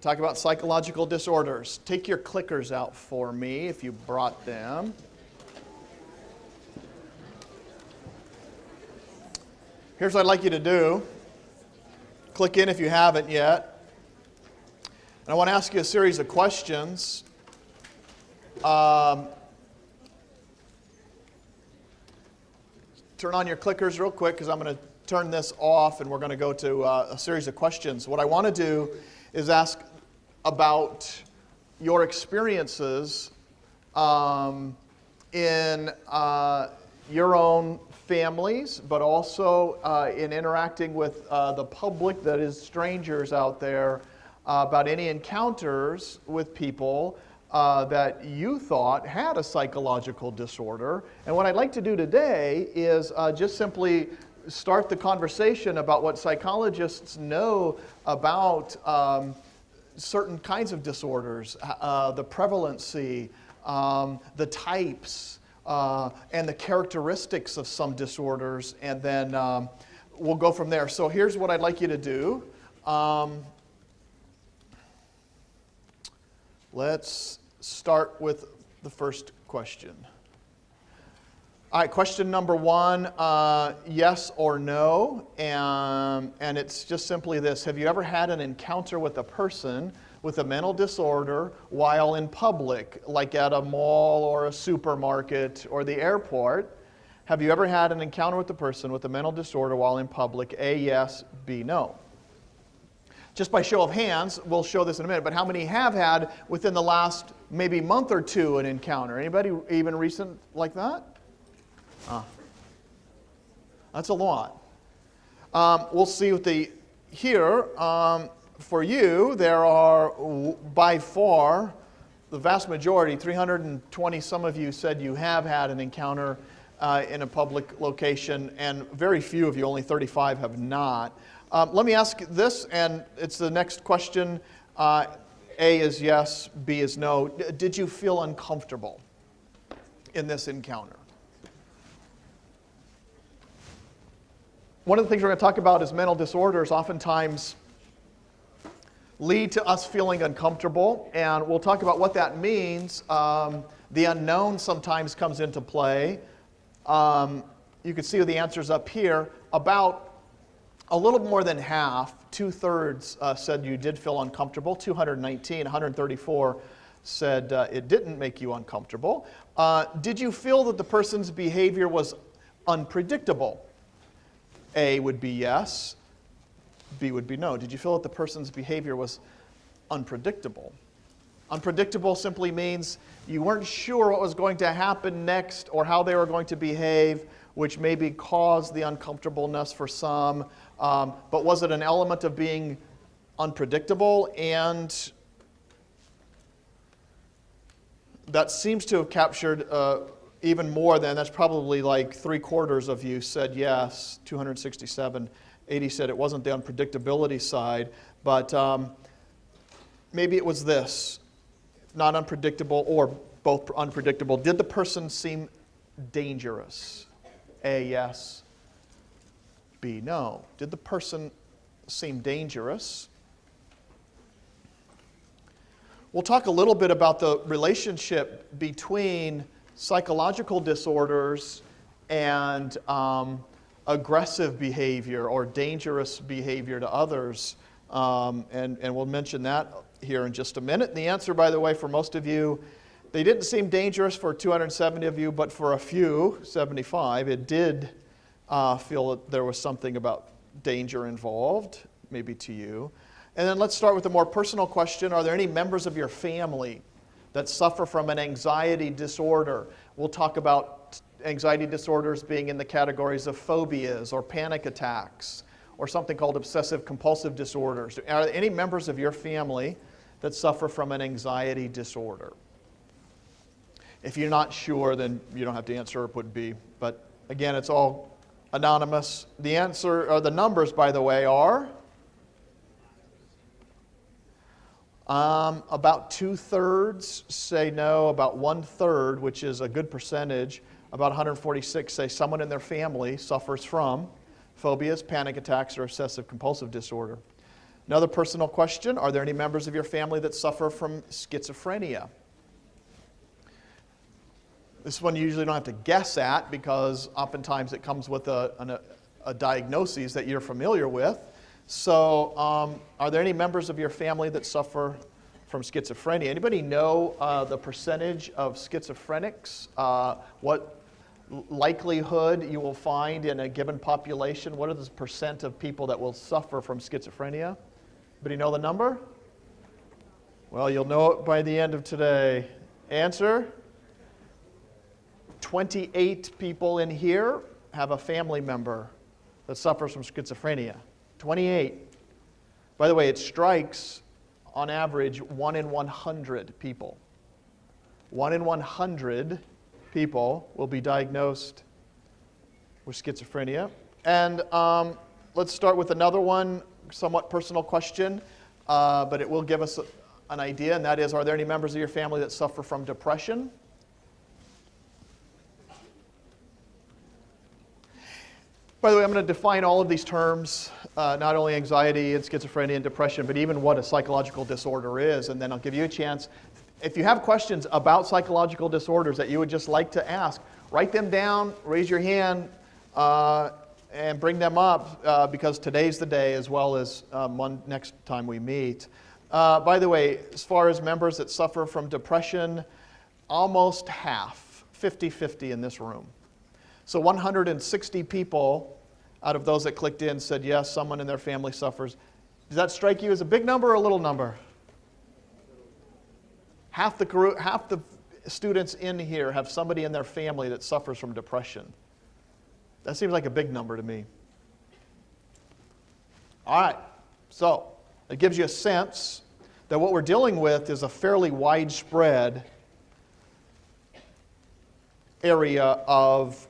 talk about psychological disorders. Take your clickers out for me if you brought them. Here's what I'd like you to do. Click in if you haven't yet. And I want to ask you a series of questions. Turn on your clickers real quick because I'm going to turn this off and we're going to go to a series of questions. What I want to do is ask about your experiences in your own families, but also in interacting with the public, that is strangers out there, about any encounters with people that you thought had a psychological disorder. And what I'd like to do today is just simply start the conversation about what psychologists know about certain kinds of disorders, the prevalency, the types, and the characteristics of some disorders, and then we'll go from there. So here's what I'd like you to do. Let's start with the first question. All right, question number one, yes or no, and it's just simply this. Have you ever had an encounter with a person with a mental disorder while in public, like at a mall or a supermarket or the airport? Have you ever had an encounter with a person with a mental disorder while in public? A, yes, B, no. Just by show of hands, we'll show this in a minute, but how many have had within the last maybe month or two an encounter? Anybody even recent like that? That's a lot. We'll see with here. For you, there are by far the vast majority, 320 some of you said you have had an encounter in a public location, and very few of you, only 35, have not. Let me ask this, and it's the next question. A is yes, B is no. Did you feel uncomfortable in this encounter? One of the things we're going to talk about is mental disorders oftentimes lead to us feeling uncomfortable, and we'll talk about what that means. The unknown sometimes comes into play. You can see the answers up here. About a little more than half, 2/3, said you did feel uncomfortable. 219, 134 said it didn't make you uncomfortable. Did you feel that the person's behavior was unpredictable? A would be yes, B would be no. Did you feel that the person's behavior was unpredictable? Unpredictable simply means you weren't sure what was going to happen next or how they were going to behave, which maybe caused the uncomfortableness for some. But was it an element of being unpredictable? And that seems to have captured even more than, that's probably like 3/4 of you said yes, 267. 80 said it wasn't the unpredictability side, but maybe it was this, not unpredictable or both unpredictable. Did the person seem dangerous? A, yes. B, no. Did the person seem dangerous? We'll talk a little bit about the relationship between psychological disorders and aggressive behavior or dangerous behavior to others. And we'll mention that here in just a minute. The answer, by the way, for most of you, they didn't seem dangerous for 270 of you, but for a few, 75, it did feel that there was something about danger involved, maybe to you. And then let's start with a more personal question. Are there any members of your family that suffer from an anxiety disorder? We'll talk about anxiety disorders being in the categories of phobias or panic attacks or something called obsessive compulsive disorders. Are there any members of your family that suffer from an anxiety disorder? If you're not sure, then you don't have to answer. It would be. But again, it's all anonymous. The answer, or the numbers, by the way, are about 2/3 say no, about 1/3, which is a good percentage, about 146 say someone in their family suffers from phobias, panic attacks, or obsessive compulsive disorder. Another personal question, are there any members of your family that suffer from schizophrenia? This one you usually don't have to guess at because oftentimes it comes with a diagnosis that you're familiar with. So are there any members of your family that suffer from schizophrenia? Anybody know the percentage of schizophrenics? What likelihood you will find in a given population? What are the percent of people that will suffer from schizophrenia? Anybody know the number? Well, you'll know it by the end of today. Answer? 28 people in here have a family member that suffers from schizophrenia. 28. By the way, it strikes, on average, 1 in 100 people. 1 in 100 people will be diagnosed with schizophrenia. And let's start with another one, somewhat personal question, but it will give us an idea, and that is, are there any members of your family that suffer from depression? By the way, I'm going to define all of these terms, not only anxiety and schizophrenia and depression, but even what a psychological disorder is, and then I'll give you a chance. If you have questions about psychological disorders that you would just like to ask, write them down, raise your hand, and bring them up, because today's the day as well as next time we meet. By the way, as far as members that suffer from depression, almost half, 50-50 in this room. So 160 people out of those that clicked in said, yes, someone in their family suffers. Does that strike you as a big number or a little number? Half the students in here have somebody in their family that suffers from depression. That seems like a big number to me. All right, so it gives you a sense that what we're dealing with is a fairly widespread area of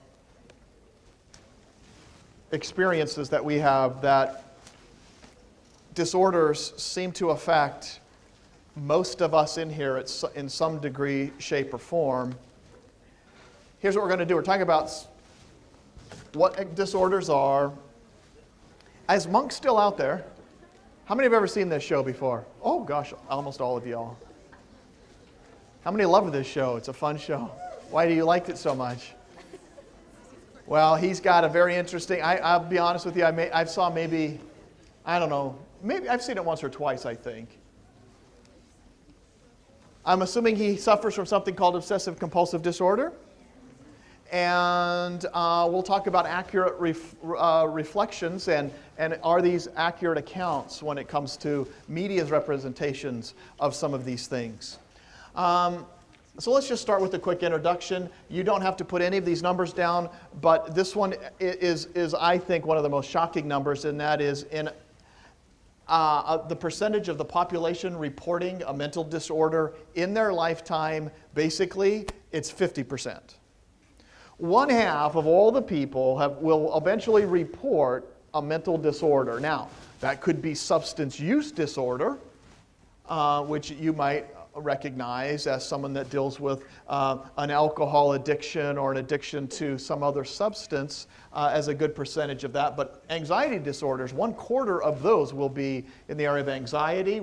experiences that we have, that disorders seem to affect most of us in here in some degree, shape, or form. Here's what we're going to do. We're talking about what disorders are. Is Monk still out there? How many have ever seen this show before? Oh gosh, almost all of y'all. How many love this show? It's a fun show. Why do you like it so much? Well, he's got a very interesting, I'll be honest with you, I saw maybe, I don't know, maybe I've seen it once or twice, I think. I'm assuming he suffers from something called obsessive compulsive disorder. And we'll talk about accurate reflections and are these accurate accounts when it comes to media's representations of some of these things. So let's just start with a quick introduction. You don't have to put any of these numbers down, but this one is I think, one of the most shocking numbers, and that is in the percentage of the population reporting a mental disorder in their lifetime. Basically, it's 50%. 1/2 of all the people will eventually report a mental disorder. Now, that could be substance use disorder, which you might recognize as someone that deals with an alcohol addiction or an addiction to some other substance as a good percentage of that. But anxiety disorders, 1/4 of those will be in the area of anxiety,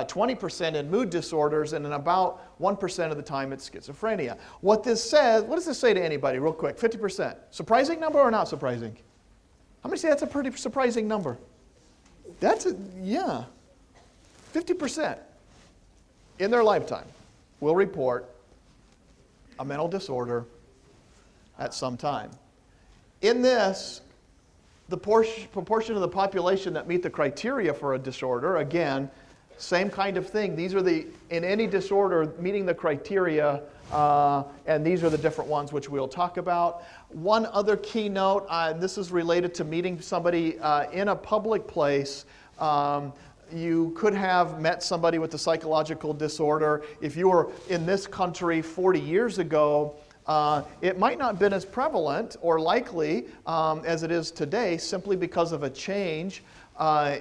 20% in mood disorders, and in about 1% of the time it's schizophrenia. What does this say to anybody real quick? 50%. Surprising number or not surprising? How many say that's a pretty surprising number? Yeah. 50%. In their lifetime, will report a mental disorder at some time. In this, the proportion of the population that meet the criteria for a disorder, again, same kind of thing. These are in any disorder meeting the criteria, and these are the different ones which we'll talk about. One other keynote, this is related to meeting somebody in a public place. You could have met somebody with a psychological disorder. If you were in this country 40 years ago, it might not have been as prevalent or likely as it is today, simply because of a change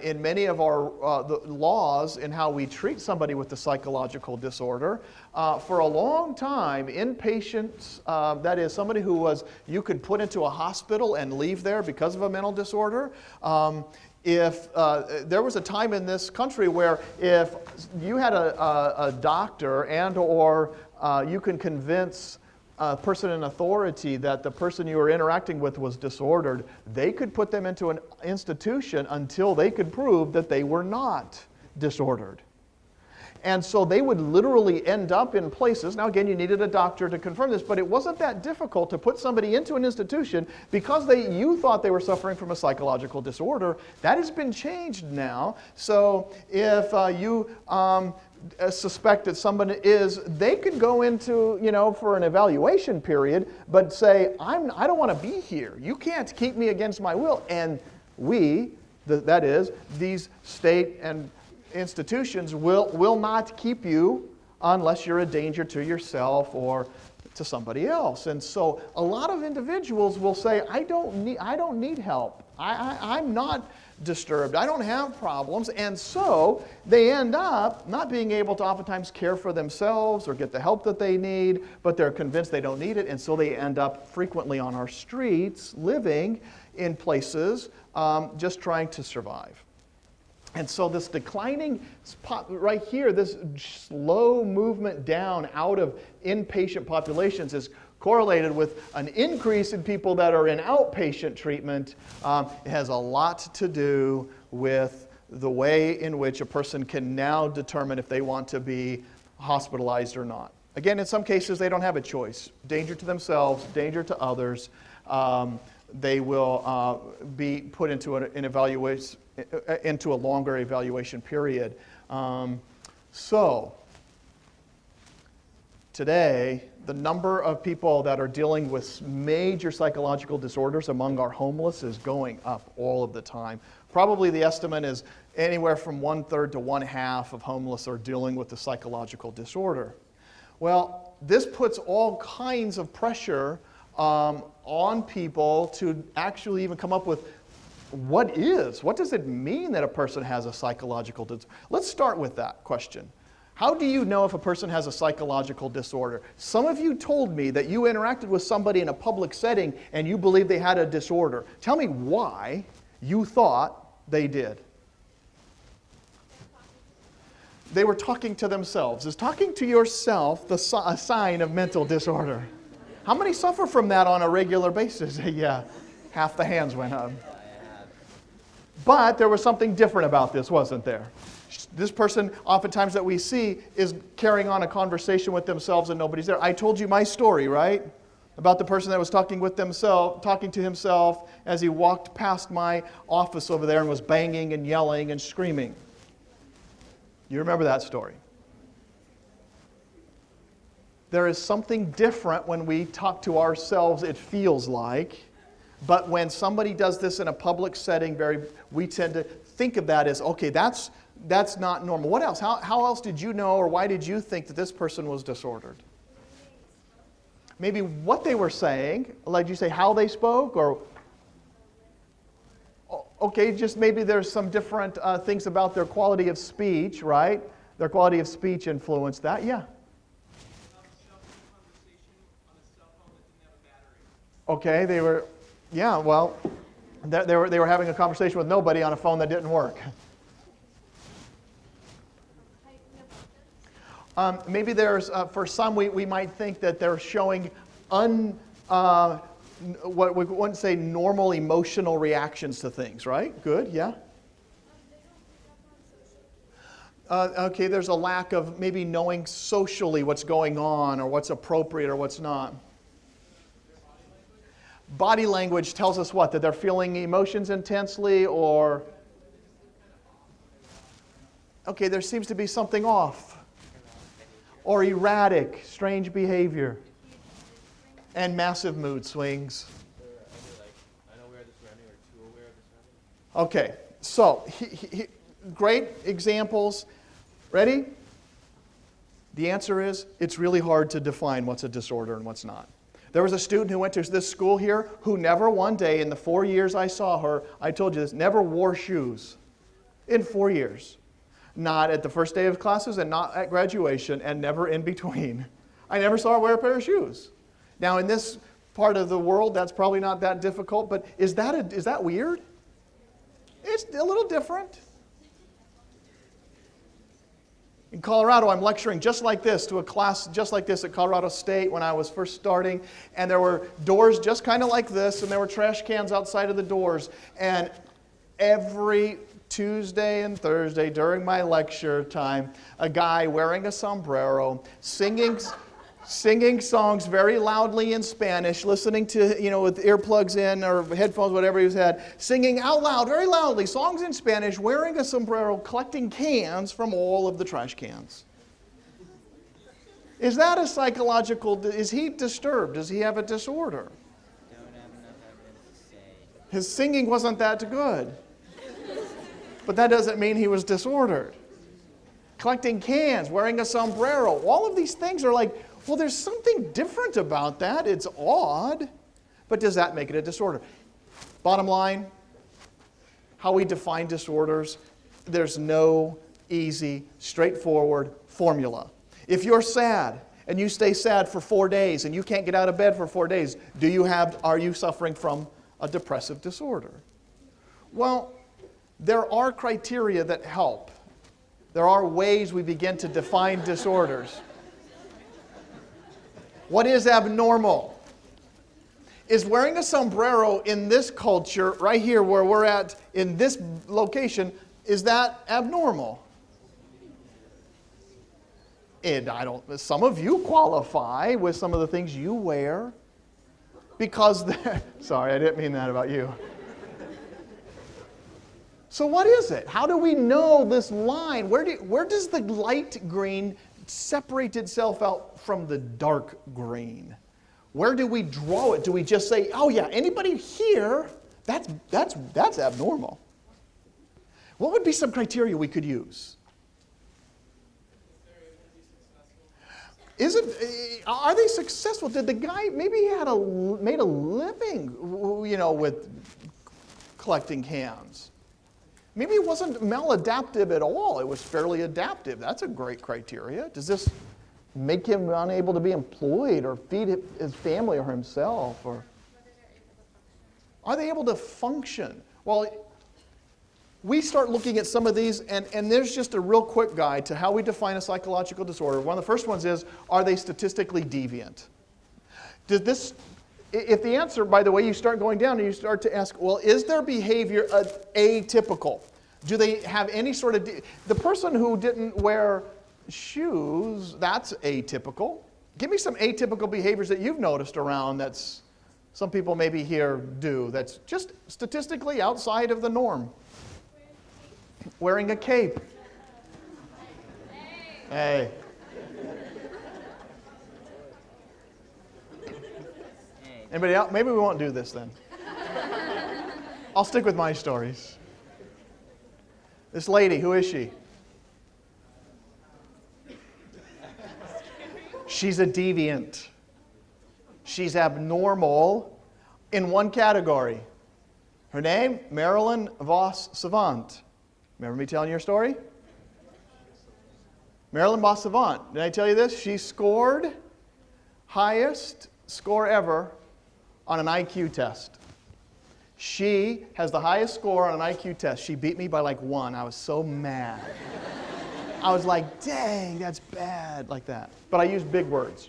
in many of our the laws in how we treat somebody with a psychological disorder. For a long time, inpatients, that is somebody who you could put into a hospital and leave there because of a mental disorder, if there was a time in this country where if you had a doctor and or you can convince a person in authority that the person you were interacting with was disordered, they could put them into an institution until they could prove that they were not disordered. And so they would literally end up in places. Now again, you needed a doctor to confirm this, but it wasn't that difficult to put somebody into an institution because you thought they were suffering from a psychological disorder. That has been changed now. So if you suspect that someone is, they could go into, for an evaluation period, but say, I don't want to be here. You can't keep me against my will. And that is, these state and institutions will not keep you unless you're a danger to yourself or to somebody else. And so a lot of individuals will say, I don't need help. I'm not disturbed. I don't have problems. And so they end up not being able to oftentimes care for themselves or get the help that they need, but they're convinced they don't need it. And so they end up frequently on our streets, living in places, just trying to survive. And so this declining, right here, this slow movement down out of inpatient populations is correlated with an increase in people that are in outpatient treatment. It has a lot to do with the way in which a person can now determine if they want to be hospitalized or not. Again, in some cases, they don't have a choice. Danger to themselves, danger to others. They will be put into an evaluation, into a longer evaluation period. So, today, the number of people that are dealing with major psychological disorders among our homeless is going up all of the time. Probably the estimate is anywhere from 1/3 to 1/2 of homeless are dealing with a psychological disorder. Well, this puts all kinds of pressure on people to actually even come up with what does it mean that a person has a psychological disorder? Let's start with that question. How do you know if a person has a psychological disorder? Some of you told me that you interacted with somebody in a public setting and you believed they had a disorder. Tell me why you thought they did. They were talking to themselves. Is talking to yourself a sign of mental disorder? How many suffer from that on a regular basis? Yeah, half the hands went up. But there was something different about this, wasn't there? This person, oftentimes that we see, is carrying on a conversation with themselves and nobody's there. I told you my story, right? About the person that was talking to himself as he walked past my office over there and was banging and yelling and screaming. You remember that story? There is something different when we talk to ourselves, it feels like. But when somebody does this in a public setting, we tend to think of that as, okay, that's not normal. What else? How else did you know, or why did you think that this person was disordered? Maybe what they were saying, like you say, how they spoke, or okay, just maybe there's some different things about their quality of speech, right? Their quality of speech influenced that, yeah. Okay, they were having a conversation with nobody on a phone that didn't work. Maybe there's, for some, we might think that they're showing what we wouldn't say normal emotional reactions to things, right? Good, yeah. Okay, there's a lack of maybe knowing socially what's going on or what's appropriate or what's not. Body language tells us what? That they're feeling emotions intensely, or... Okay, there seems to be something off. Or erratic, strange behavior. And massive mood swings. Okay, so great examples. Ready? The answer is, it's really hard to define what's a disorder and what's not. There was a student who went to this school here who never one day in the 4 years I saw her, I told you this, never wore shoes. In 4 years. Not at the first day of classes and not at graduation and never in between. I never saw her wear a pair of shoes. Now in this part of the world, that's probably not that difficult, but is that weird? It's a little different. In Colorado, I'm lecturing just like this to a class just like this at Colorado State when I was first starting. And there were doors just kind of like this, and there were trash cans outside of the doors. And every Tuesday and Thursday during my lecture time, a guy wearing a sombrero, singing songs very loudly in Spanish, listening to, with earplugs in or headphones, whatever he's had, singing out loud, very loudly, songs in Spanish, wearing a sombrero, collecting cans from all of the trash cans. Is that a psychological, is he disturbed? Does he have a disorder? Don't have enough evidence to say. His singing wasn't that good. But that doesn't mean he was disordered. Collecting cans, wearing a sombrero, all of these things are like, well, there's something different about that. It's odd. But does that make it a disorder? Bottom line, how we define disorders, there's no easy, straightforward formula. If you're sad and you stay sad for 4 days and you can't get out of bed for 4 days, are you suffering from a depressive disorder? Well, there are criteria that help. There are ways we begin to define disorders. What is abnormal? Is wearing a sombrero in this culture, right here where we're at, in this location, is that abnormal? And some of you qualify with some of the things you wear because, sorry, I didn't mean that about you. So what is it? How do we know this line? Where does the light green separate itself out from the dark green? Where do we draw it? Do we just say, oh yeah, anybody here, that's abnormal? What would be some criteria we could use? Are they successful? Did the guy, maybe he made a living, with collecting cans. Maybe it wasn't maladaptive at all. It was fairly adaptive. That's a great criteria. Does this make him unable to be employed or feed his family or himself? Or are they able to function? Well, we start looking at some of these, and there's just a real quick guide to how we define a psychological disorder. One of the first ones is, are they statistically deviant? If the answer, by the way, you start going down and you start to ask, well, is their behavior atypical? Do they have any sort of... The person who didn't wear shoes, that's atypical. Give me some atypical behaviors that you've noticed around that's some people maybe here do, that's just statistically outside of the norm. Wearing a cape. Hey. Anybody else? Maybe we won't do this then. I'll stick with my stories. This lady, who is she? She's a deviant. She's abnormal in one category. Her name, Marilyn Vos Savant. Remember me telling you her story? Marilyn Vos Savant. Did I tell you this? She scored highest score ever on an IQ test. She has the highest score on an IQ test. She beat me by like 1. I was so mad. I was like, dang, that's bad, like that. But I used big words.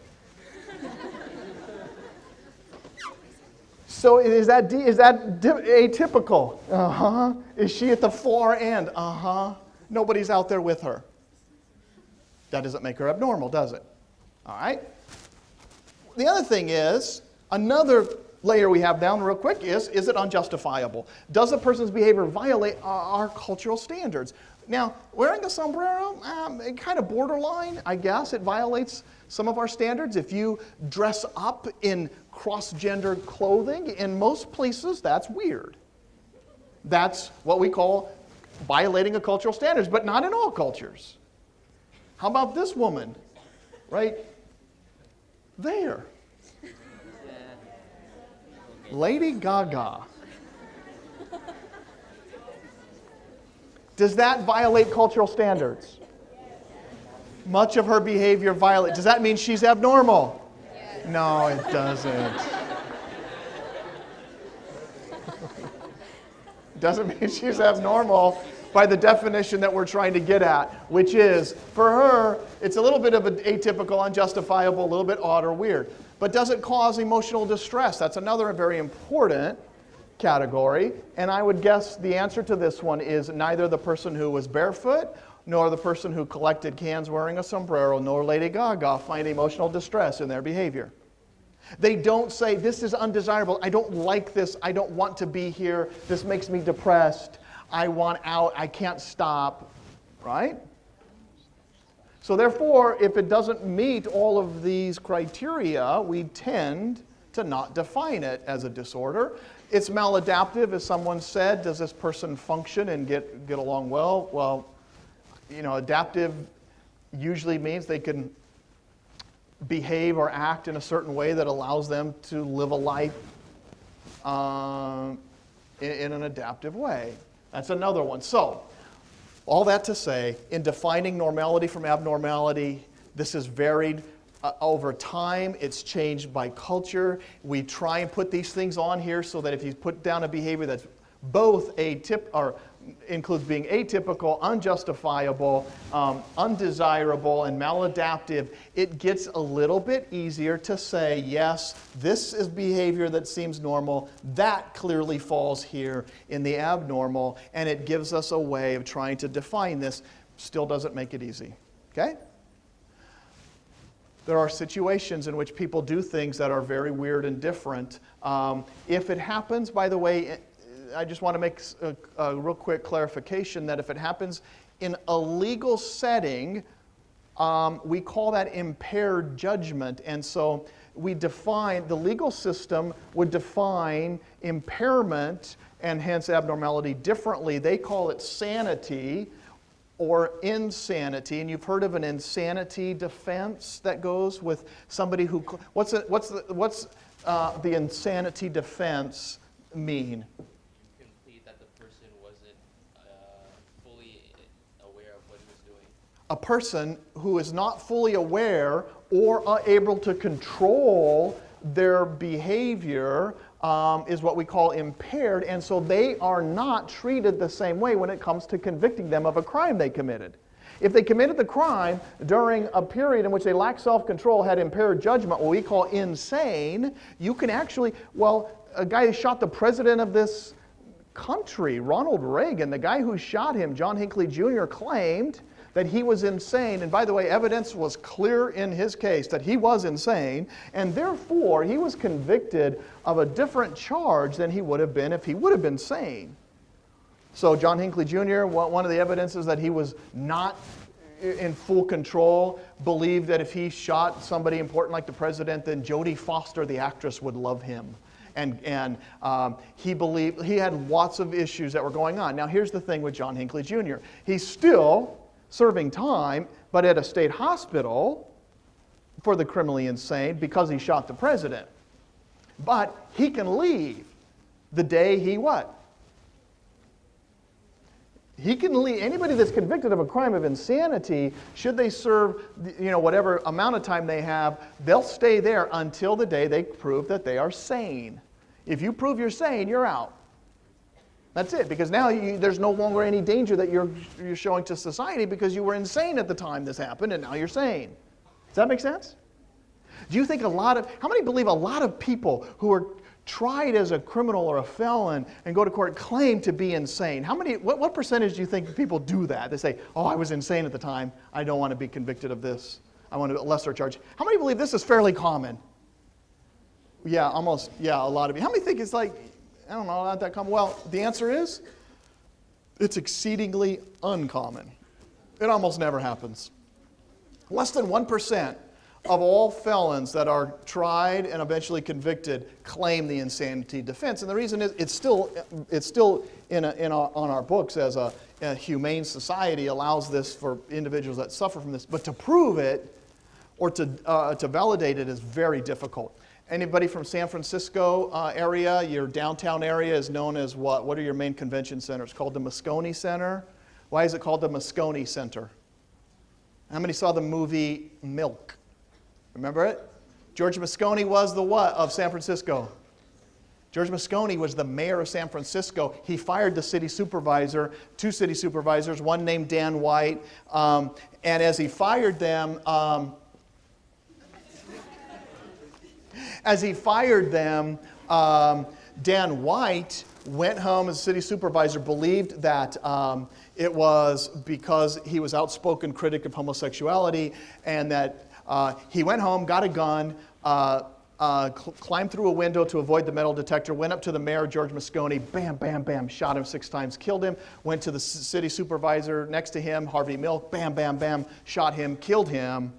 So is that atypical? Uh-huh. Is she at the far end? Uh-huh. Nobody's out there with her. That doesn't make her abnormal, does it? All right. The other thing is, another layer we have down real quick is it unjustifiable? Does a person's behavior violate our cultural standards? Now, wearing a sombrero, kind of borderline, I guess. It violates some of our standards. If you dress up in cross-gender clothing, in most places, that's weird. That's what we call violating a cultural standards, but not in all cultures. How about this woman, right there? Lady Gaga. Does that violate cultural standards? Much of her behavior violates. Does that mean she's abnormal? Yes. No, it doesn't. Doesn't mean she's abnormal by the definition that we're trying to get at, which is, for her, it's a little bit of an atypical, unjustifiable, a little bit odd or weird. But does it cause emotional distress? That's another very important category. And I would guess the answer to this one is neither the person who was barefoot, nor the person who collected cans wearing a sombrero, nor Lady Gaga find emotional distress in their behavior. They don't say, this is undesirable, I don't like this, I don't want to be here, this makes me depressed, I want out, I can't stop, right? So therefore, if it doesn't meet all of these criteria, we tend to not define it as a disorder. It's maladaptive, as someone said. Does this person function and get along well? Well, you know, adaptive usually means they can behave or act in a certain way that allows them to live a life in an adaptive way. That's another one. So, all that to say, in defining normality from abnormality, this is varied over time. It's changed by culture. We try and put these things on here so that if you put down a behavior that's both includes being atypical, unjustifiable, undesirable, and maladaptive, it gets a little bit easier to say, yes, this is behavior that seems normal. That clearly falls here in the abnormal, and it gives us a way of trying to define this. Still doesn't make it easy, okay? There are situations in which people do things that are very weird and different. If it happens, by the way, I just want to make a real quick clarification that if it happens in a legal setting, we call that impaired judgment. And so we define, the legal system would define impairment and hence abnormality differently. They call it sanity or insanity. And you've heard of an insanity defense that goes with somebody who, what's the insanity defense mean? A person who is not fully aware or able to control their behavior is what we call impaired, and so they are not treated the same way when it comes to convicting them of a crime they committed. If they committed the crime during a period in which they lacked self-control, had impaired judgment, what we call insane, you can actually, a guy who shot the president of this country, Ronald Reagan, the guy who shot him, John Hinckley Jr., claimed that he was insane, and by the way, evidence was clear in his case that he was insane, and therefore he was convicted of a different charge than he would have been if he would have been sane. So John Hinckley Jr., one of the evidences that he was not in full control, believed that if he shot somebody important like the president, then Jodie Foster, the actress, would love him. And he believed, he had lots of issues that were going on. Now here's the thing with John Hinckley Jr. He's still serving time, but at a state hospital for the criminally insane because he shot the president. But he can leave the day he what? He can leave. Anybody that's convicted of a crime of insanity, should they serve, whatever amount of time they have, they'll stay there until the day they prove that they are sane. If you prove you're sane, you're out. That's it, because now there's no longer any danger that you're showing to society because you were insane at the time this happened and now you're sane. Does that make sense? Do you think how many believe a lot of people who are tried as a criminal or a felon and go to court claim to be insane? What percentage do you think people do that? They say, oh, I was insane at the time, I don't want to be convicted of this, I want a lesser charge. How many believe this is fairly common? Yeah, almost, a lot of you. How many think it's like, I don't know, not that common? Well, the answer is, it's exceedingly uncommon. It almost never happens. Less than 1% of all felons that are tried and eventually convicted claim the insanity defense. And the reason is, it's still on our books as a humane society allows this for individuals that suffer from this. But to prove it or to validate it is very difficult. Anybody from San Francisco area, your downtown area is known as what? What are your main convention centers? Called the Moscone Center. Why is it called the Moscone Center? How many saw the movie Milk? Remember it? George Moscone was the what of San Francisco? George Moscone was the mayor of San Francisco. He fired the city supervisor, 2 city supervisors, one named Dan White. And as he fired them, Dan White went home as city supervisor, believed that it was because he was outspoken critic of homosexuality, and that he went home, got a gun, climbed through a window to avoid the metal detector, went up to the mayor, George Moscone, bam, bam, bam, shot him 6 times, killed him, went to the city supervisor next to him, Harvey Milk, bam, bam, bam, shot him, killed him,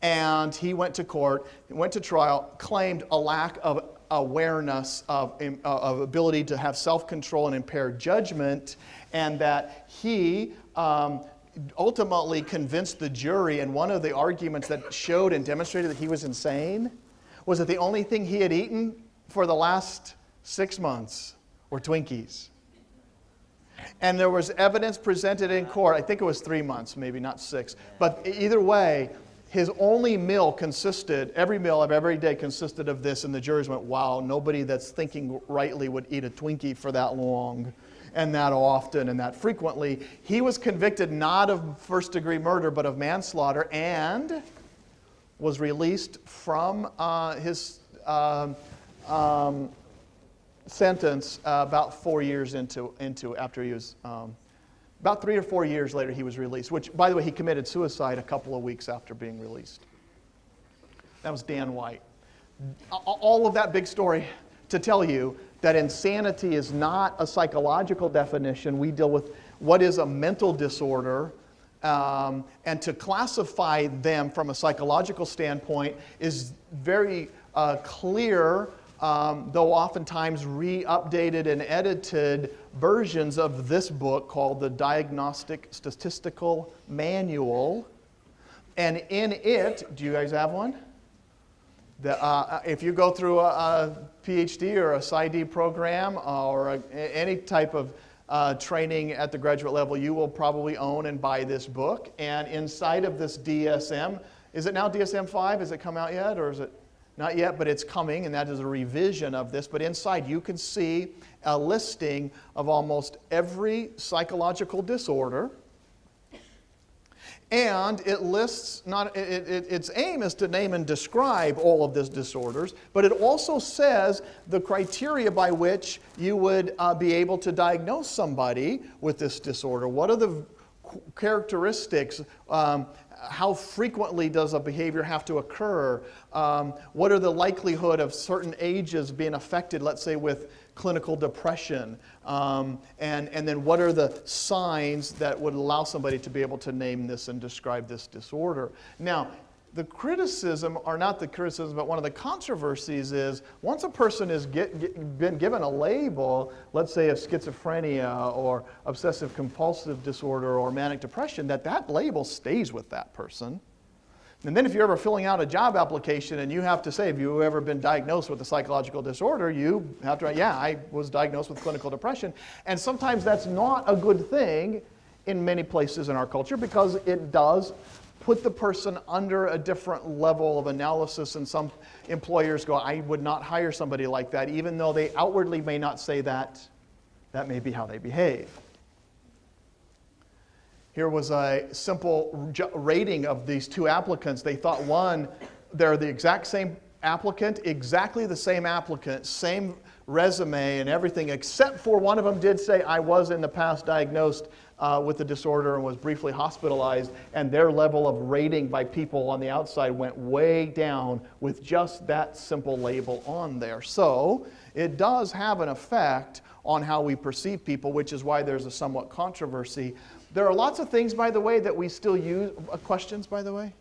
and he went to court, went to trial, claimed a lack of awareness of ability to have self-control and impaired judgment, and that he ultimately convinced the jury, and one of the arguments that showed and demonstrated that he was insane was that the only thing he had eaten for the last 6 months were Twinkies. And there was evidence presented in court, I think it was 3 months, maybe not 6, but either way, his only meal consisted, every meal of every day consisted of this, and the jurors went, wow, nobody that's thinking rightly would eat a Twinkie for that long and that often and that frequently. He was convicted not of first-degree murder, but of manslaughter, and was released from his sentence about 4 years into after he was, about 3 or 4 years later he was released, which, by the way, he committed suicide a couple of weeks after being released. That was Dan White. All of that big story to tell you that insanity is not a psychological definition. We deal with what is a mental disorder, and to classify them from a psychological standpoint is very clear, though oftentimes re-updated and edited versions of this book called the Diagnostic Statistical Manual. And in it, do you guys have one? If you go through a PhD or a PsyD program or any type of training at the graduate level, you will probably own and buy this book. And inside of this DSM, is it now DSM-5? Has it come out yet, or is it not yet? But it's coming, and that is a revision of this. But inside you can see a listing of almost every psychological disorder. And it lists, its aim is to name and describe all of these disorders, but it also says the criteria by which you would be able to diagnose somebody with this disorder. What are the characteristics? How frequently does a behavior have to occur? What are the likelihood of certain ages being affected, let's say with clinical depression? And then what are the signs that would allow somebody to be able to name this and describe this disorder? Now, the criticism, or not the criticism, but one of the controversies is once a person has been given a label, let's say of schizophrenia or obsessive compulsive disorder or manic depression, that label stays with that person. And then if you're ever filling out a job application and you have to say, have you ever been diagnosed with a psychological disorder, you have to write, yeah, I was diagnosed with clinical depression. And sometimes that's not a good thing in many places in our culture because it does put the person under a different level of analysis, and some employers go, I would not hire somebody like that, even though they outwardly may not say that. That may be how they behave. Here was a simple rating of these 2 applicants. They thought they're the exact same applicant, same resume and everything, except for one of them did say, I was in the past diagnosed with the disorder and was briefly hospitalized, and their level of rating by people on the outside went way down with just that simple label on there. So it does have an effect on how we perceive people, which is why there's a somewhat controversy. There are lots of things, by the way, that we still use. Questions, by the way?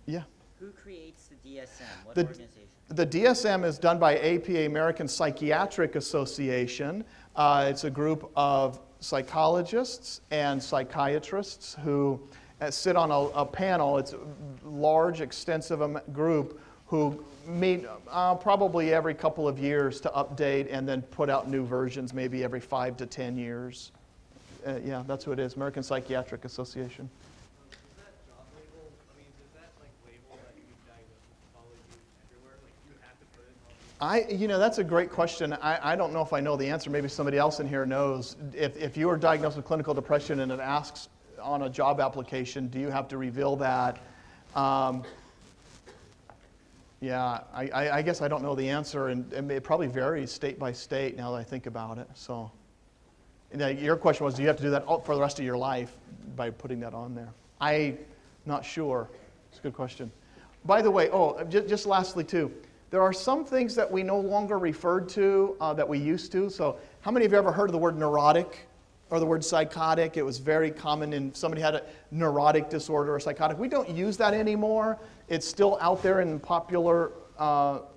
Yeah. Who creates the DSM? What organization? The DSM is done by APA, American Psychiatric Association. It's a group of psychologists and psychiatrists who sit on a panel. It's a large, extensive group who meet probably every couple of years to update and then put out new versions, maybe every 5 to 10 years. Yeah, that's what it is, American Psychiatric Association. Does that job label, does that label that you diagnose follow you everywhere? Like, you have to put it That's a great question. I don't know if I know the answer. Maybe somebody else in here knows. If you are diagnosed with clinical depression and it asks on a job application, do you have to reveal that? I guess I don't know the answer, and it probably varies state by state now that I think about it. So, your question was, do you have to do that for the rest of your life by putting that on there? I'm not sure. It's a good question. By the way, just lastly too, there are some things that we no longer refer to that we used to. So how many of you ever heard of the word neurotic or the word psychotic? It was very common in somebody had a neurotic disorder or psychotic. We don't use that anymore. It's still out there in popular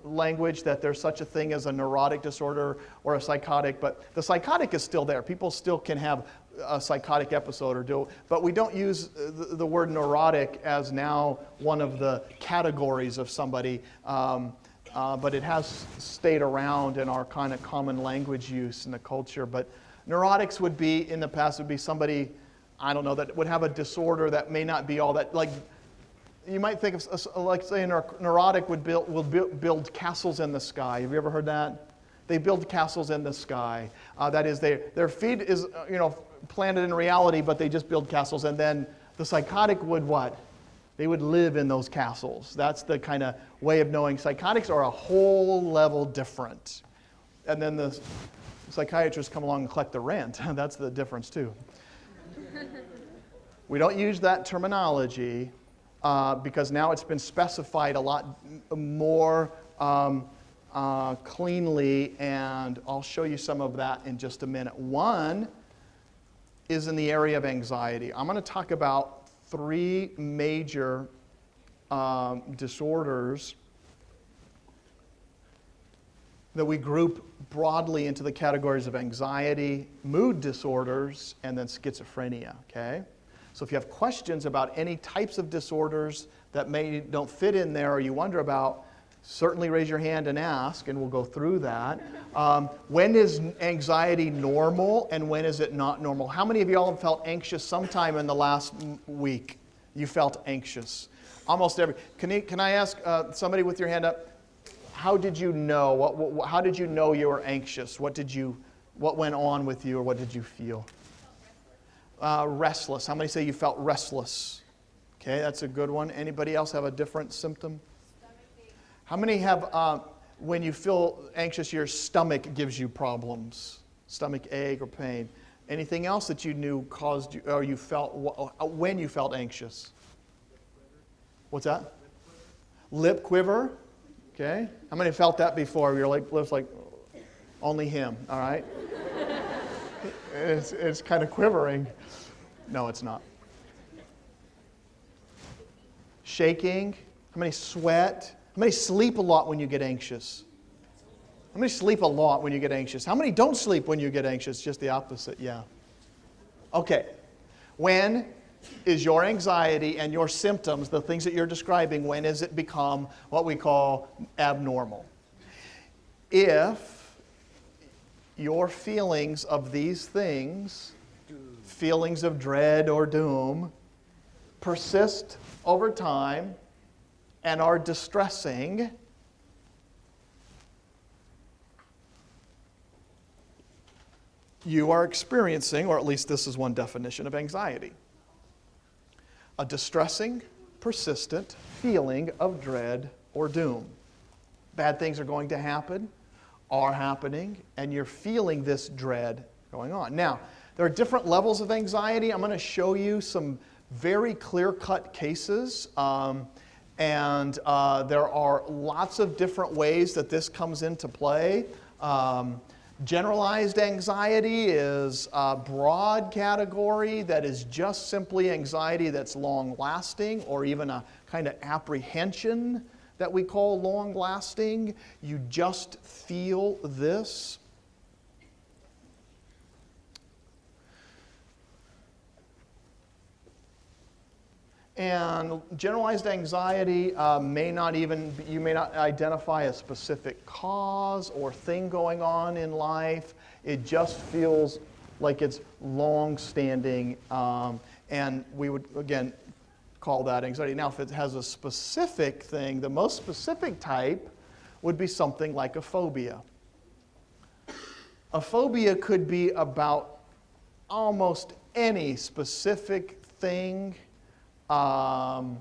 language that there's such a thing as a neurotic disorder or a psychotic, but the psychotic is still there. People still can have a psychotic episode but we don't use the word neurotic as now one of the categories of somebody. But it has stayed around in our kind of common language use in the culture. But neurotics would be, in the past, would be somebody, I don't know, that would have a disorder that may not be all that, like, you might think of, like, say, a neurotic would build castles in the sky. Have you ever heard that? They build castles in the sky. That is, their feet is, planted in reality, but they just build castles. And then the psychotic would what? They would live in those castles. That's the kind of way of knowing. Psychotics are a whole level different. And then the psychiatrists come along and collect the rent. That's the difference too. We don't use that terminology because now it's been specified a lot more cleanly, and I'll show you some of that in just a minute. One is in the area of anxiety. I'm going to talk about 3 major disorders that we group broadly into the categories of anxiety, mood disorders, and then schizophrenia, okay? So if you have questions about any types of disorders that don't fit in there or you wonder about, certainly raise your hand and ask, and we'll go through that. When is anxiety normal and when is it not normal? How many of you all have felt anxious sometime in the last week? You felt anxious. Almost every. Can I ask somebody with your hand up? How did you know? How did you know you were anxious? What went on with you, or what did you feel? Restless. How many say you felt restless? Okay, that's a good one. Anybody else have a different symptom? How many have, when you feel anxious, your stomach gives you problems? Stomach ache or pain? Anything else that you knew caused you, or you felt, when you felt anxious? What's that? Lip quiver? Okay. How many felt that before? Your lips like, only him, all right? It's kind of quivering. No, it's not. Shaking? How many sweat? How many sleep a lot when you get anxious? How many sleep a lot when you get anxious? How many don't sleep when you get anxious? Just the opposite, yeah. Okay. When is your anxiety and your symptoms, the things that you're describing, when does it become what we call abnormal? If your feelings of these things, feelings of dread or doom, persist over time and are distressing, you are experiencing, or at least this is one definition of anxiety, a distressing, persistent feeling of dread or doom. Bad things are going to happen, are happening, and you're feeling this dread going on. Now, there are different levels of anxiety. I'm going to show you some very clear-cut cases. And there are lots of different ways that this comes into play. Generalized anxiety is a broad category that is just simply anxiety that's long-lasting, or even a kind of apprehension that we call long-lasting. You just feel this. And generalized anxiety you may not identify a specific cause or thing going on in life. It just feels like it's long-standing, and we would, again, call that anxiety. Now, if it has a specific thing, the most specific type would be something like a phobia. A phobia could be about almost any specific thing. Does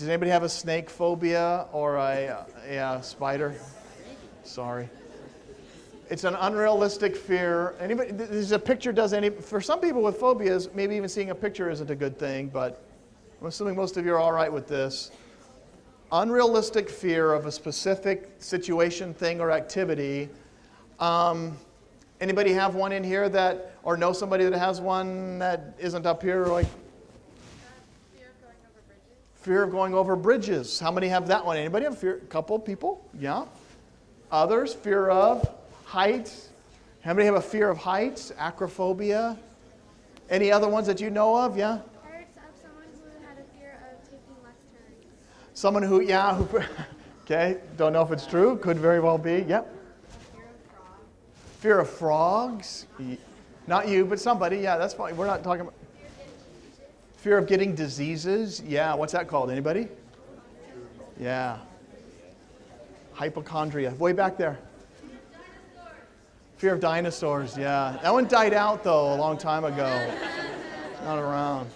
anybody have a snake phobia or a spider? Sorry. It's an unrealistic fear. Anybody? There's a picture does any. For some people with phobias, maybe even seeing a picture isn't a good thing. But I'm assuming most of you are all right with this. Unrealistic fear of a specific situation, thing, or activity. Anybody have one in here that, or know somebody that has one that isn't up here? Like Fear of going over bridges. fear of going over bridges. How many have that one? Anybody have fear? A couple people? Yeah. Others, fear of heights. How many have a fear of heights? Acrophobia. Any other ones that you know of? Yeah. I heard of someone who had a fear of taking left turns. Someone who, okay, don't know if it's true. Could very well be. Yep. Fear of frogs. Fear of frogs. Not you, but somebody. Yeah, that's fine. We're not talking about. Fear of getting diseases. Yeah, what's that called? Anybody? Yeah. Hypochondria. Way back there. Fear of dinosaurs. Yeah. That one died out, though, a long time ago. It's not around.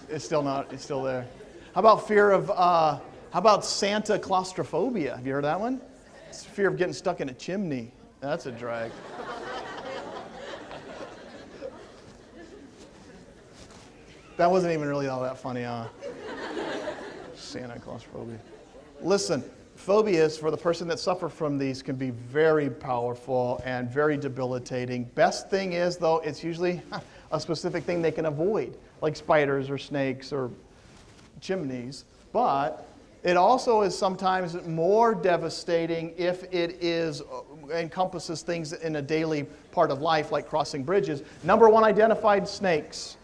It's still not. It's still there. How about fear of, how about Santa claustrophobia? Have you heard that one? It's fear of getting stuck in a chimney. That's a drag. That wasn't even really all that funny, huh? Santa claustrophobia. Listen, phobias for the person that suffers from these can be very powerful and very debilitating. Best thing is, though, it's usually a specific thing they can avoid, like spiders or snakes or chimneys. But it also is sometimes more devastating if it encompasses things in a daily part of life, like crossing bridges. Number one identified, snakes.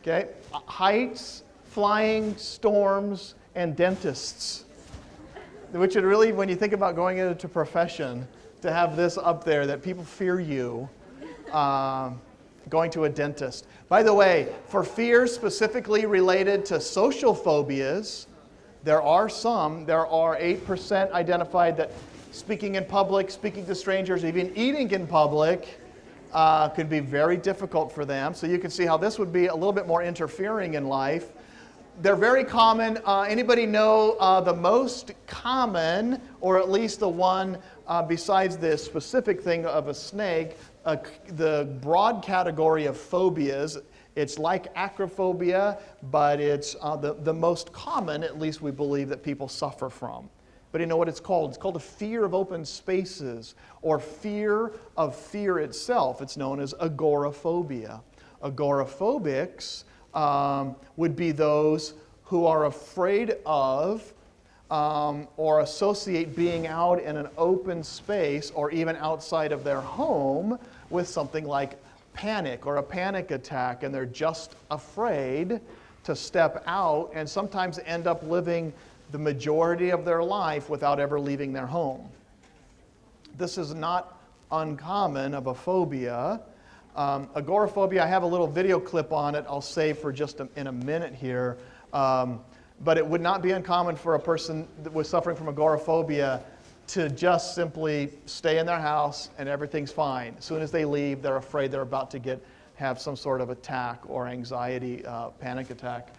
Okay, heights, flying, storms, and dentists. Which would really, when you think about going into a profession, to have this up there, that people fear you, going to a dentist. By the way, for fears specifically related to social phobias, there are 8% identified that speaking in public, speaking to strangers, even eating in public, could be very difficult for them. So you can see how this would be a little bit more interfering in life. They're very common. Anybody know the most common, or at least the one besides this specific thing of a snake, the broad category of phobias? It's like acrophobia, but it's the most common, at least we believe, that people suffer from. But you know what it's called? It's called a fear of open spaces, or fear of fear itself. It's known as agoraphobia. Agoraphobics would be those who are afraid of or associate being out in an open space or even outside of their home with something like panic or a panic attack, and they're just afraid to step out and sometimes end up living the majority of their life without ever leaving their home. This is not uncommon of a phobia. Agoraphobia, I have a little video clip on it I'll save for just in a minute here. But it would not be uncommon for a person that was suffering from agoraphobia to just simply stay in their house and everything's fine. As soon as they leave, they're afraid they're about to have some sort of attack or anxiety, panic attack.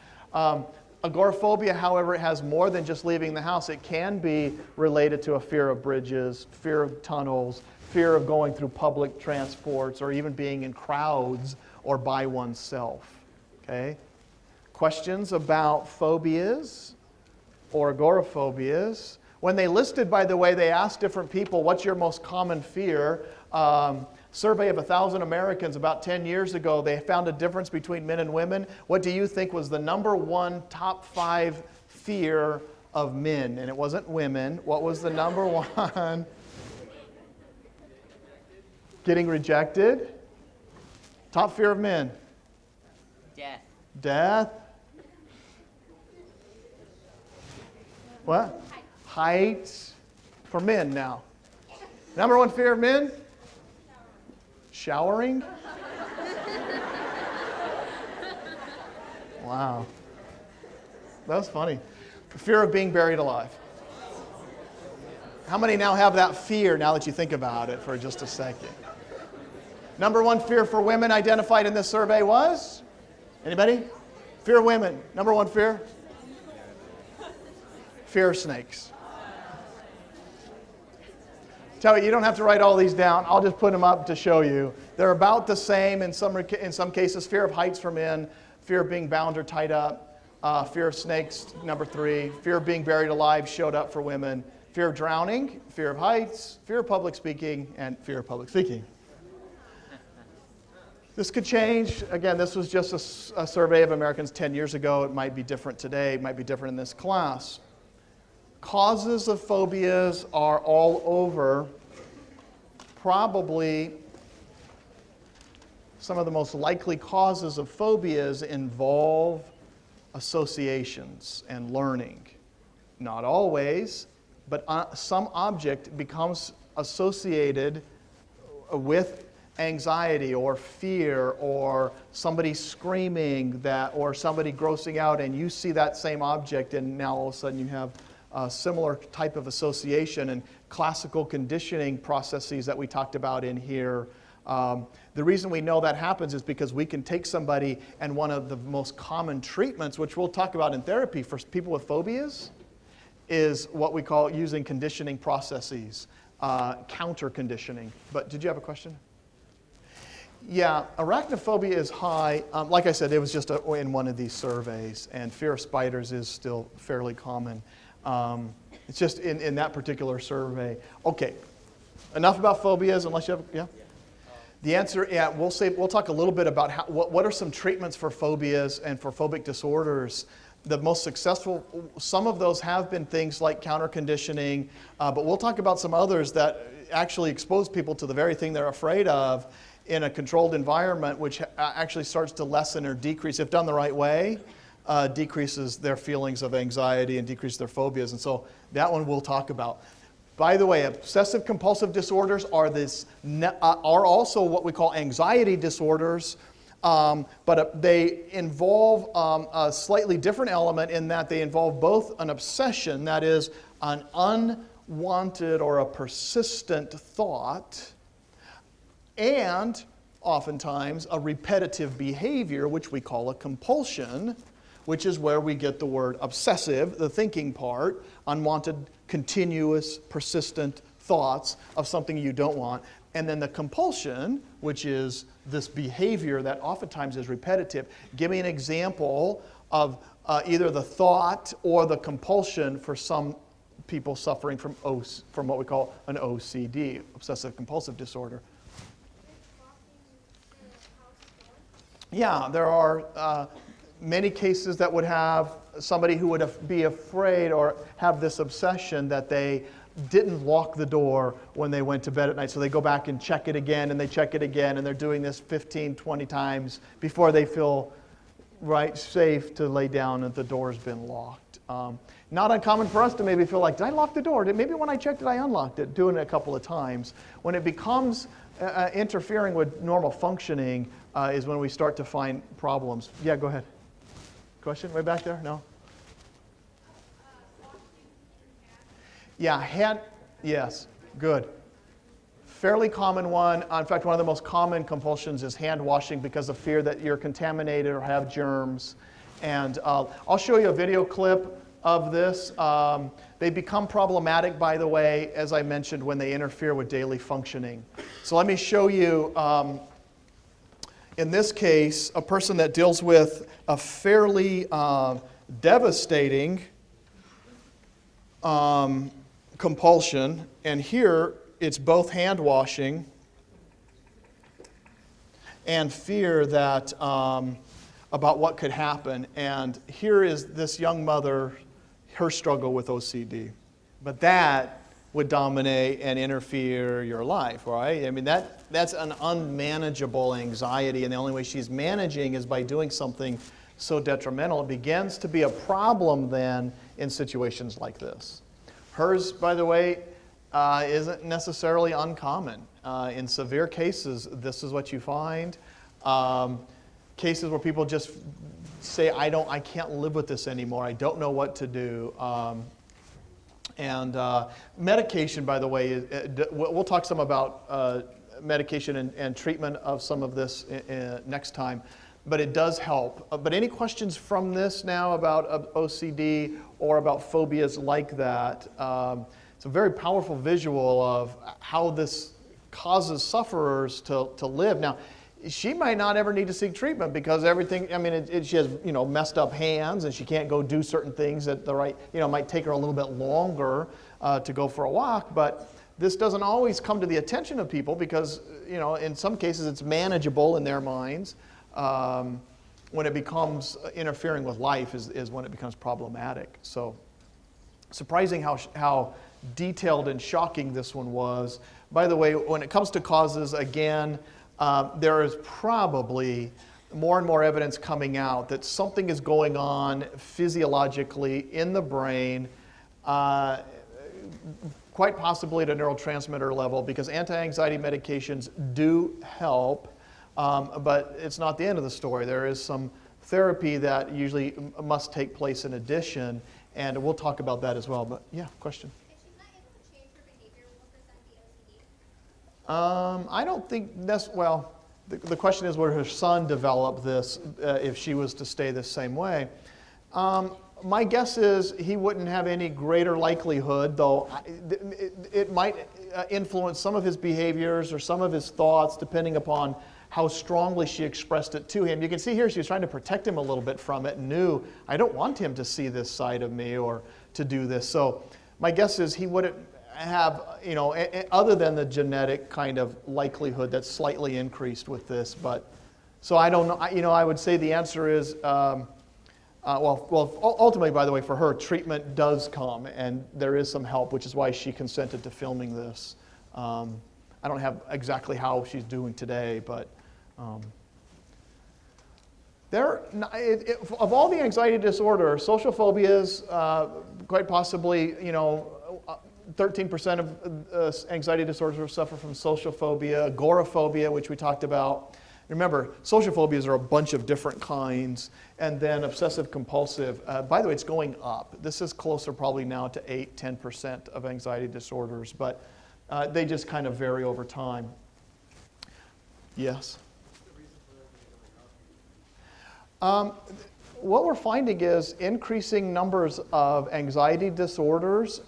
Agoraphobia, however, it has more than just leaving the house. It can be related to a fear of bridges, fear of tunnels, fear of going through public transports, or even being in crowds or by oneself. Okay? Questions about phobias or agoraphobias? When they listed, by the way, they asked different people, what's your most common fear? Survey of 1,000 Americans about 10 years ago, they found a difference between men and women. What do you think was the number one top 5 fear of men? And it wasn't women. What was the number one? Getting rejected. Top fear of men. Death. Death. What? Heights. For men now. Number one fear of men? Showering? Wow. That was funny. Fear of being buried alive. How many now have that fear now that you think about it for just a second? Number one fear for women identified in this survey was? Anybody? Fear of women. Number one fear? Fear of snakes. Tell you, you don't have to write all these down. I'll just put them up to show you. They're about the same in some cases. Fear of heights for men, fear of being bound or tied up, fear of snakes, number 3. Fear of being buried alive showed up for women. Fear of drowning, fear of heights, fear of public speaking, and fear of public speaking. This could change. Again, this was just a survey of Americans 10 years ago. It might be different today. It might be different in this class. Causes of phobias are all over. Probably some of the most likely causes of phobias involve associations and learning. Not always, but some object becomes associated with anxiety or fear or somebody screaming that or somebody grossing out, and you see that same object and now all of a sudden you have a similar type of association. And classical conditioning processes that we talked about in here. The reason we know that happens is because we can take somebody, and one of the most common treatments, which we'll talk about in therapy for people with phobias, is what we call using conditioning processes, counter conditioning. But did you have a question? Yeah, arachnophobia is high. Like I said, it was just in one of these surveys, and fear of spiders is still fairly common. It's just in that particular survey. Okay, enough about phobias, unless you have, yeah? The answer, yeah, we'll talk a little bit about what are some treatments for phobias and for phobic disorders. The most successful, some of those have been things like counter conditioning, but we'll talk about some others that actually expose people to the very thing they're afraid of in a controlled environment, which actually starts to lessen or decrease, if done the right way, decreases their feelings of anxiety and decreases their phobias. And so that one we'll talk about. By the way, obsessive compulsive disorders are also what we call anxiety disorders, but they involve a slightly different element in that they involve both an obsession, that is an unwanted or a persistent thought, and oftentimes a repetitive behavior, which we call a compulsion, which is where we get the word obsessive, the thinking part, unwanted, continuous, persistent thoughts of something you don't want. And then the compulsion, which is this behavior that oftentimes is repetitive. Give me an example of either the thought or the compulsion for some people suffering from what we call an OCD, obsessive compulsive disorder. Yeah, there are many cases that would have somebody who would be afraid or have this obsession that they didn't lock the door when they went to bed at night. So they go back and check it again, and they check it again, and they're doing this 15, 20 times before they feel safe to lay down and the door's been locked. Not uncommon for us to maybe feel like, did I lock the door? Maybe when I checked it, I unlocked it, doing it a couple of times. When it becomes interfering with normal functioning is when we start to find problems. Yeah, go ahead. Question way back there? No? Yeah, yes, good. Fairly common one. In fact, one of the most common compulsions is hand washing because of fear that you're contaminated or have germs. And I'll show you a video clip of this. They become problematic, by the way, as I mentioned, when they interfere with daily functioning. So let me show you, in this case, a person that deals with a fairly devastating compulsion. And here, it's both hand washing and fear that about what could happen. And here is this young mother, her struggle with OCD. But that would dominate and interfere your life, right? I mean, that's an unmanageable anxiety, and the only way she's managing is by doing something so detrimental. It begins to be a problem then in situations like this. Hers, by the way, isn't necessarily uncommon. In severe cases, this is what you find. Cases where people just say, I can't live with this anymore. I don't know what to do. And medication, by the way, we'll talk some about medication and treatment of some of this next time, but it does help. But any questions from this now about OCD or about phobias like that? It's a very powerful visual of how this causes sufferers to live. Now, she might not ever need to seek treatment because everything, I mean, she has, messed up hands and she can't go do certain things at the right, it might take her a little bit longer to go for a walk, but this doesn't always come to the attention of people because, in some cases it's manageable in their minds. When it becomes interfering with life is when it becomes problematic. So, surprising how detailed and shocking this one was. By the way, when it comes to causes, again, there is probably more and more evidence coming out that something is going on physiologically in the brain, quite possibly at a neurotransmitter level, because anti-anxiety medications do help, but it's not the end of the story. There is some therapy that usually must take place in addition, and we'll talk about that as well. But yeah, question? I don't think that's, well, the question is, would her son develop this if she was to stay the same way? My guess is he wouldn't have any greater likelihood, though it might influence some of his behaviors or some of his thoughts depending upon how strongly she expressed it to him. You can see here she was trying to protect him a little bit from it and knew, I don't want him to see this side of me or to do this. So my guess is he wouldn't have, other than the genetic kind of likelihood that's slightly increased with this. But, so I don't know, I would say the answer is, ultimately, by the way, for her, treatment does come, and there is some help, which is why she consented to filming this. I don't have exactly how she's doing today, but of all the anxiety disorders, social phobias, quite possibly, 13% of anxiety disorders suffer from social phobia, agoraphobia, which we talked about. Remember, social phobias are a bunch of different kinds, and then obsessive compulsive. By the way, it's going up. This is closer probably now to 8-10% of anxiety disorders, but they just kind of vary over time. Yes? What we're finding is increasing numbers of anxiety disorders.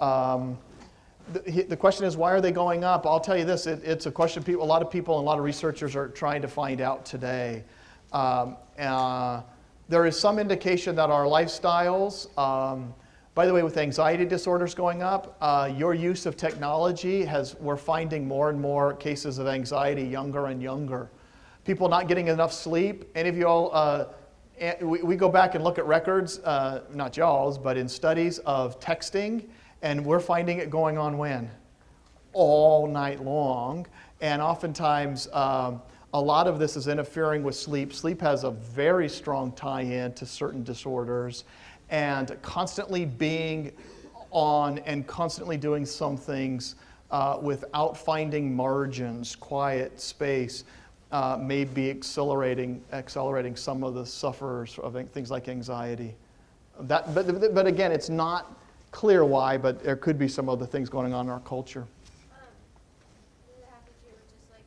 The question is, why are they going up? I'll tell you this, it's a question a lot of people and a lot of researchers are trying to find out today. There is some indication that our lifestyles, by the way, with anxiety disorders going up, your use of technology we're finding more and more cases of anxiety younger and younger. People not getting enough sleep. Any of you all, we go back and look at records, not y'all's, but in studies of texting, and we're finding it going on when? All night long. And oftentimes, a lot of this is interfering with sleep. Sleep has a very strong tie-in to certain disorders. And constantly being on and constantly doing some things without finding margins, quiet space, may be accelerating some of the sufferers of things like anxiety. But again, it's not clear why, but there could be some other things going on in our culture. Does it have to do with just like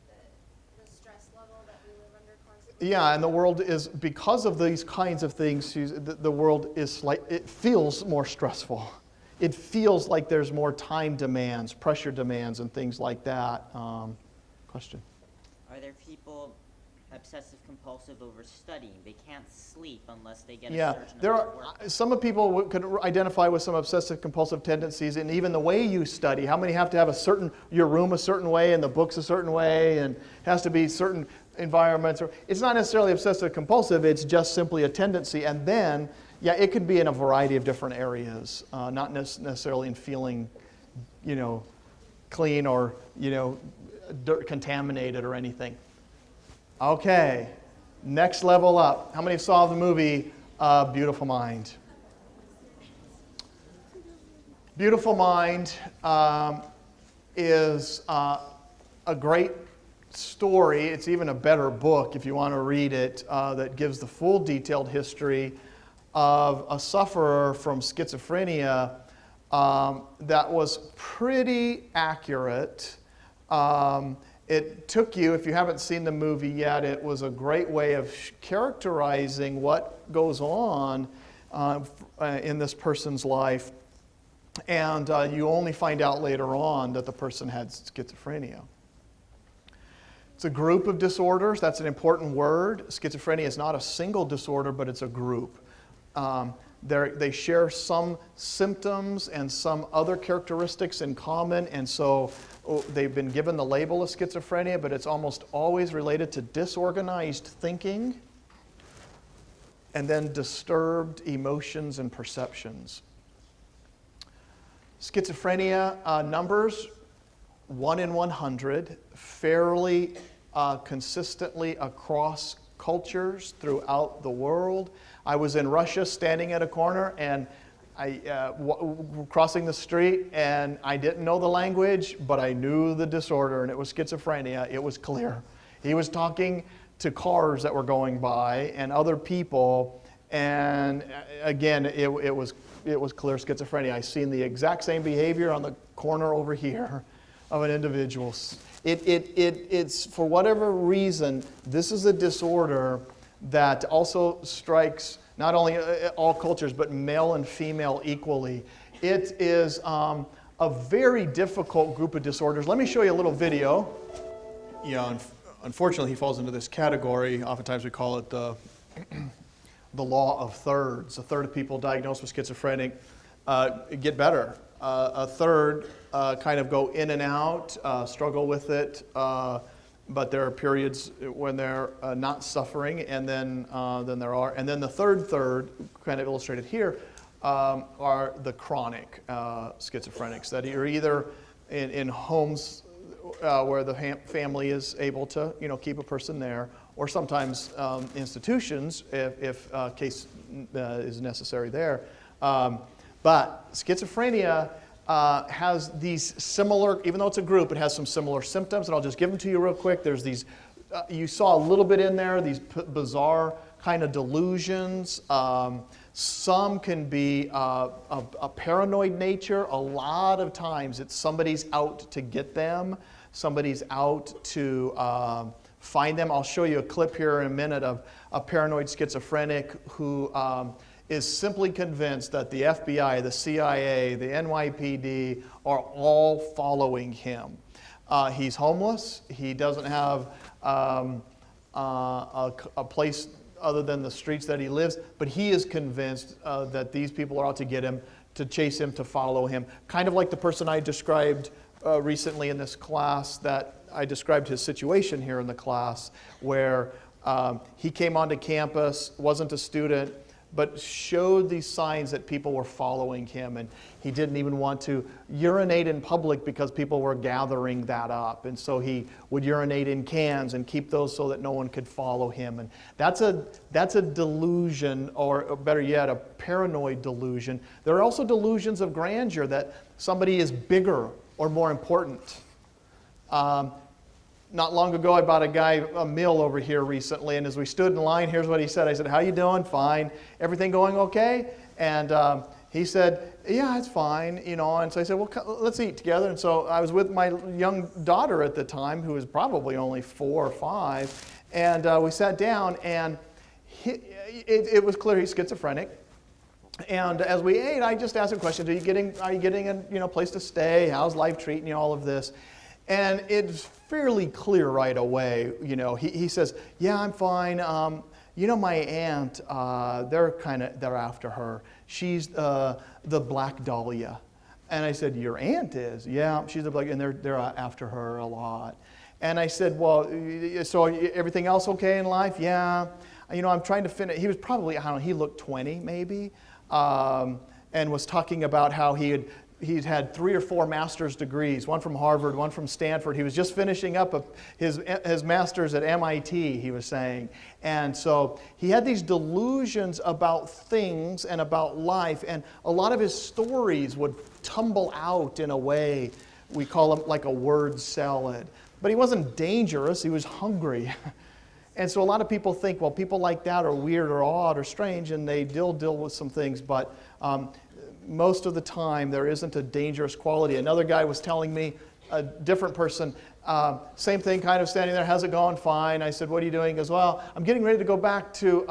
the stress level that we live under constantly? Yeah, and the world is, because of these kinds of things, the world is it feels more stressful. It feels like there's more time demands, pressure demands, and things like that. Question? Are there people obsessive compulsive over studying? They can't sleep unless they get a certain there amount are of work. some people could identify with some obsessive compulsive tendencies, and even the way you study. How many have to have your room a certain way and the books a certain way, and has to be certain environments? It's not necessarily obsessive compulsive, it's just simply a tendency. And then, it could be in a variety of different areas, not necessarily in feeling, clean or, contaminated or anything. Okay, next level up. How many saw the movie Beautiful Mind? Beautiful Mind is a great story. It's even a better book if you want to read it, that gives the full detailed history of a sufferer from schizophrenia that was pretty accurate. It took you, if you haven't seen the movie yet, it was a great way of characterizing what goes on in this person's life. And you only find out later on that the person had schizophrenia. It's a group of disorders. That's an important word. Schizophrenia is not a single disorder, but it's a group. They share some symptoms and some other characteristics in common, and so they've been given the label of schizophrenia, but it's almost always related to disorganized thinking and then disturbed emotions and perceptions. Schizophrenia numbers, 1 in 100, fairly consistently across cultures throughout the world. I was in Russia standing at a corner and crossing the street, and I didn't know the language, but I knew the disorder, and it was schizophrenia. It was clear. He was talking to cars that were going by and other people, and again, it was clear schizophrenia. I seen the exact same behavior on the corner over here of an individual. It's for whatever reason, this is a disorder that also strikes not only all cultures, but male and female equally. It is a very difficult group of disorders. Let me show you a little video. Unfortunately, he falls into this category. Oftentimes we call it the law of thirds. A third of people diagnosed with schizophrenic get better. A third kind of go in and out, struggle with it, but there are periods when they're not suffering, and then there are. And then the third, kind of illustrated here, are the chronic schizophrenics that are either in homes where the family is able to keep a person there, or sometimes institutions if case is necessary there. But schizophrenia has these similar, even though it's a group, it has some similar symptoms, and I'll just give them to you real quick. There's these, you saw a little bit in there, these bizarre kind of delusions. Some can be a paranoid nature. A lot of times it's somebody's out to get them. Somebody's out to find them. I'll show you a clip here in a minute of a paranoid schizophrenic who is simply convinced that the FBI, the CIA, the NYPD are all following him. He's homeless. He doesn't have a place other than the streets that he lives, but he is convinced that these people are out to get him, to chase him, to follow him. Kind of like the person I described recently in this class, that I described his situation here in the class, where he came onto campus, wasn't a student, but showed these signs that people were following him, and he didn't even want to urinate in public because people were gathering that up, and so he would urinate in cans and keep those so that no one could follow him. And that's a delusion, or better yet, a paranoid delusion. There are also delusions of grandeur, that somebody is bigger or more important. Not long ago, I bought a guy a meal over here recently, and as we stood in line, here's what he said. I said, "How you doing?" "Fine." "Everything going okay?" And he said, "Yeah, it's fine." And so I said, "Well, let's eat together." And so I was with my young daughter at the time, who was probably only 4 or 5, and we sat down, and it was clear he's schizophrenic. And as we ate, I just asked him questions. Are you getting a place to stay? How's life treating you? All of this. And it's fairly clear right away. He says, "Yeah, I'm fine. My aunt, they're after her. She's the Black Dahlia." And I said, "Your aunt is?" "Yeah, she's the Black, and they're after her a lot." And I said, "Well, so everything else okay in life?" "Yeah. I'm trying to finish." He was probably, he looked 20 maybe, and was talking about how he'd had 3 or 4 master's degrees, one from Harvard, one from Stanford. He was just finishing up his master's at MIT, he was saying. And so he had these delusions about things and about life, and a lot of his stories would tumble out in a way, we call them like a word salad. But he wasn't dangerous, he was hungry. And so a lot of people think, well, people like that are weird or odd or strange, and they deal with some things, but most of the time there isn't a dangerous quality. Another guy was telling me, a different person, same thing, kind of standing there, how's it going? Fine. I said, what are you doing? He goes, well, I'm getting ready to go back to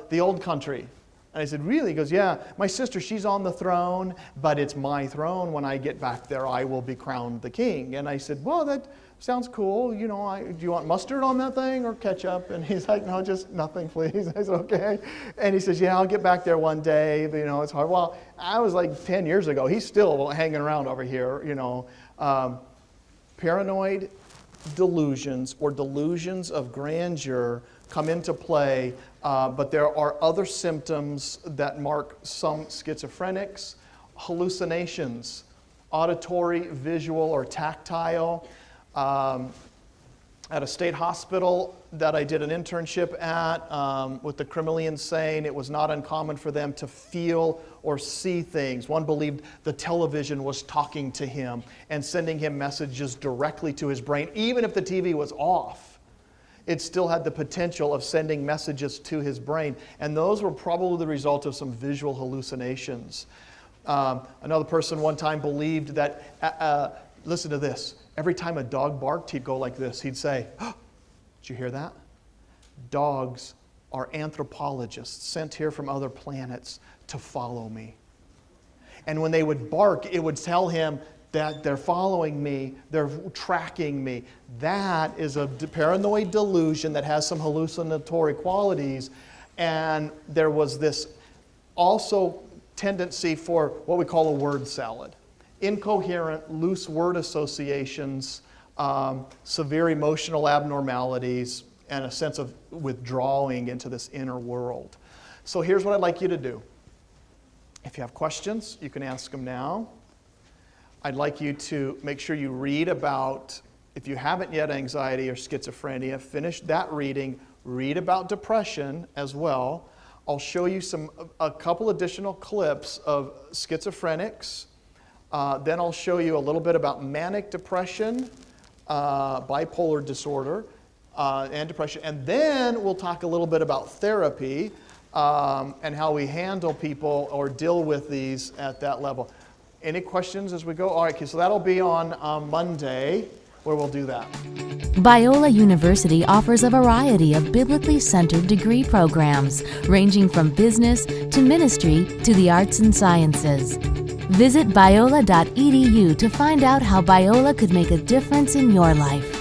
the old country. And I said, really? He goes, yeah, my sister, she's on the throne, but it's my throne. When I get back there, I will be crowned the king. And I said, well, that sounds cool. You know, do you want mustard on that thing or ketchup? And he's like, no, just nothing, please. I said, okay. And he says, yeah, I'll get back there one day. But, you know, it's hard. Well, I was like 10 years ago. He's still hanging around over here, you know. Paranoid delusions or delusions of grandeur come into play, but there are other symptoms that mark some schizophrenics. Hallucinations, auditory, visual, or tactile. At a state hospital that I did an internship at with the criminally insane, it was not uncommon for them to feel or see things. One believed the television was talking to him and sending him messages directly to his brain. Even if the TV was off, it still had the potential of sending messages to his brain. And those were probably the result of some visual hallucinations. Another person one time believed that, listen to this, every time a dog barked, he'd go like this. He'd say, oh, did you hear that? Dogs are anthropologists sent here from other planets to follow me. And when they would bark, it would tell him that they're following me, they're tracking me. That is a paranoid delusion that has some hallucinatory qualities. And there was this also tendency for what we call a word salad. Incoherent, loose word associations, severe emotional abnormalities, and a sense of withdrawing into this inner world. So here's what I'd like you to do. If you have questions, you can ask them now. I'd like you to make sure you read about, if you haven't yet anxiety or schizophrenia, finish that reading. Read about depression as well. I'll show you a couple additional clips of schizophrenics. Then I'll show you a little bit about manic depression, bipolar disorder, and depression. And then we'll talk a little bit about therapy and how we handle people or deal with these at that level. Any questions as we go? All right, okay, so that'll be on Monday where we'll do that. Biola University offers a variety of biblically centered degree programs, ranging from business to ministry to the arts and sciences. Visit biola.edu to find out how Biola could make a difference in your life.